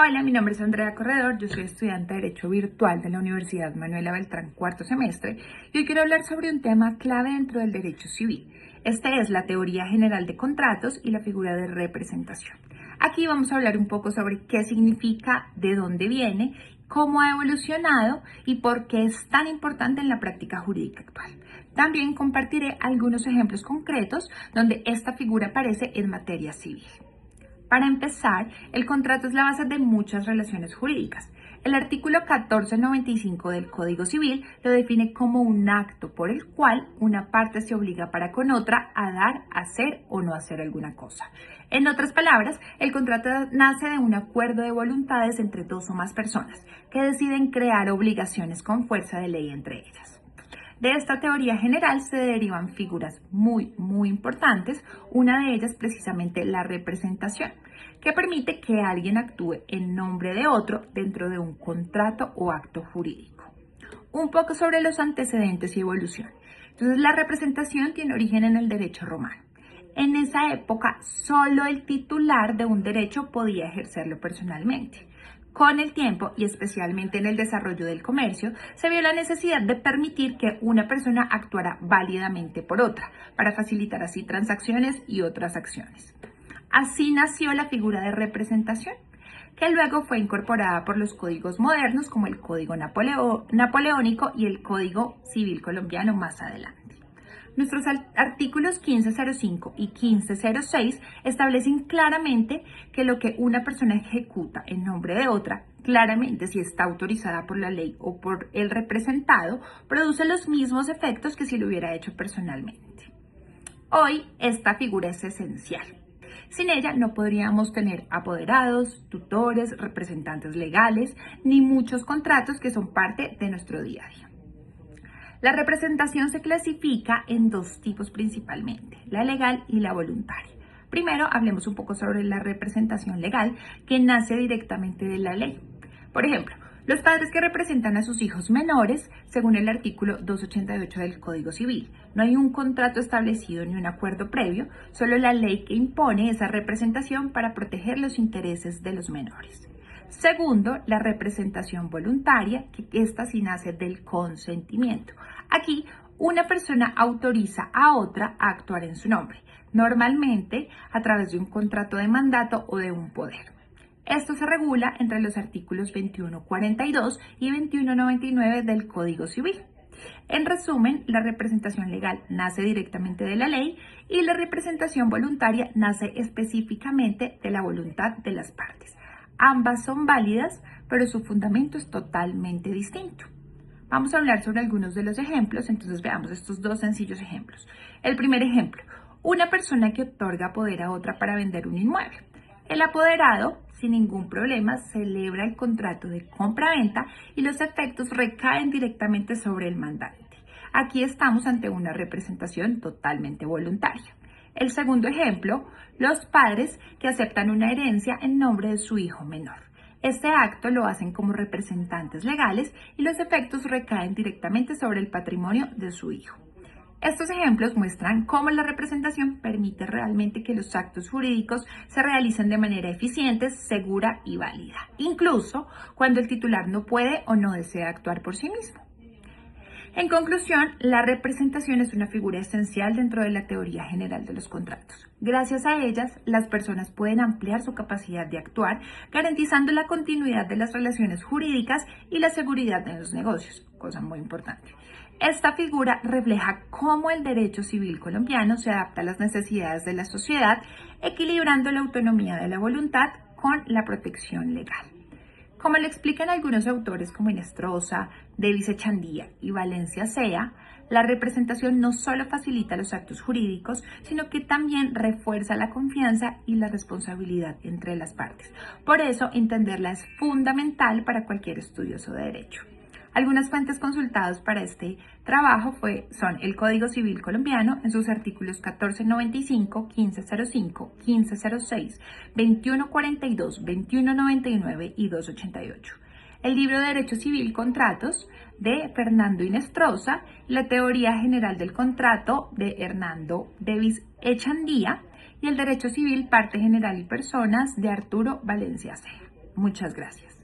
Hola, mi nombre es Andrea Corredor, yo soy estudiante de Derecho Virtual de la Universidad Manuela Beltrán, cuarto semestre, y hoy quiero hablar sobre un tema clave dentro del derecho civil. Este es la teoría general de contratos y la figura de representación. Aquí vamos a hablar un poco sobre qué significa, de dónde viene, cómo ha evolucionado y por qué es tan importante en la práctica jurídica actual. También compartiré algunos ejemplos concretos donde esta figura aparece en materia civil. Para empezar, el contrato es la base de muchas relaciones jurídicas. El artículo 1495 del Código Civil lo define como un acto por el cual una parte se obliga para con otra a dar, hacer o no hacer alguna cosa. En otras palabras, el contrato nace de un acuerdo de voluntades entre dos o más personas que deciden crear obligaciones con fuerza de ley entre ellas. De esta teoría general se derivan figuras muy importantes, una de ellas precisamente la representación, que permite que alguien actúe en nombre de otro dentro de un contrato o acto jurídico. Un poco sobre los antecedentes y evolución. Entonces, la representación tiene origen en el derecho romano. En esa época, solo el titular de un derecho podía ejercerlo personalmente. Con el tiempo, y especialmente en el desarrollo del comercio, se vio la necesidad de permitir que una persona actuara válidamente por otra, para facilitar así transacciones y otras acciones. Así nació la figura de representación, que luego fue incorporada por los códigos modernos como el Código Napoleónico y el Código Civil colombiano más adelante. Nuestros artículos 1505 y 1506 establecen claramente que lo que una persona ejecuta en nombre de otra, claramente si está autorizada por la ley o por el representado, produce los mismos efectos que si lo hubiera hecho personalmente. Hoy esta figura es esencial. Sin ella no podríamos tener apoderados, tutores, representantes legales, ni muchos contratos que son parte de nuestro día a día. La representación se clasifica en dos tipos principalmente, la legal y la voluntaria. Primero, hablemos un poco sobre la representación legal, que nace directamente de la ley. Por ejemplo, los padres que representan a sus hijos menores, según el artículo 288 del Código Civil. No hay un contrato establecido ni un acuerdo previo, solo la ley que impone esa representación para proteger los intereses de los menores. Segundo, la representación voluntaria, que esta sí nace del consentimiento. Aquí, una persona autoriza a otra a actuar en su nombre, normalmente a través de un contrato de mandato o de un poder. Esto se regula entre los artículos 2142 y 2199 del Código Civil. En resumen, la representación legal nace directamente de la ley y la representación voluntaria nace específicamente de la voluntad de las partes. Ambas son válidas, pero su fundamento es totalmente distinto. Vamos a hablar sobre algunos de los ejemplos, entonces veamos estos dos sencillos ejemplos. El primer ejemplo, una persona que otorga poder a otra para vender un inmueble. El apoderado, sin ningún problema, celebra el contrato de compra-venta y los efectos recaen directamente sobre el mandante. Aquí estamos ante una representación totalmente voluntaria. El segundo ejemplo, los padres que aceptan una herencia en nombre de su hijo menor. Este acto lo hacen como representantes legales y los efectos recaen directamente sobre el patrimonio de su hijo. Estos ejemplos muestran cómo la representación permite realmente que los actos jurídicos se realicen de manera eficiente, segura y válida, incluso cuando el titular no puede o no desea actuar por sí mismo. En conclusión, la representación es una figura esencial dentro de la teoría general de los contratos. Gracias a ellas, las personas pueden ampliar su capacidad de actuar, garantizando la continuidad de las relaciones jurídicas y la seguridad en los negocios, cosa muy importante. Esta figura refleja cómo el derecho civil colombiano se adapta a las necesidades de la sociedad, equilibrando la autonomía de la voluntad con la protección legal. Como lo explican algunos autores como Inestrosa, Davis Echandía y Valencia Sea, la representación no solo facilita los actos jurídicos, sino que también refuerza la confianza y la responsabilidad entre las partes. Por eso, entenderla es fundamental para cualquier estudioso de derecho. Algunas fuentes consultadas para este trabajo son el Código Civil colombiano en sus artículos 1495, 1505, 1506, 2142, 2199 y 288. El libro de Derecho Civil Contratos de Fernando Inestrosa, la Teoría General del Contrato de Hernando Davis Echandía y el Derecho Civil Parte General y Personas de Arturo Valencia Sea. Muchas gracias.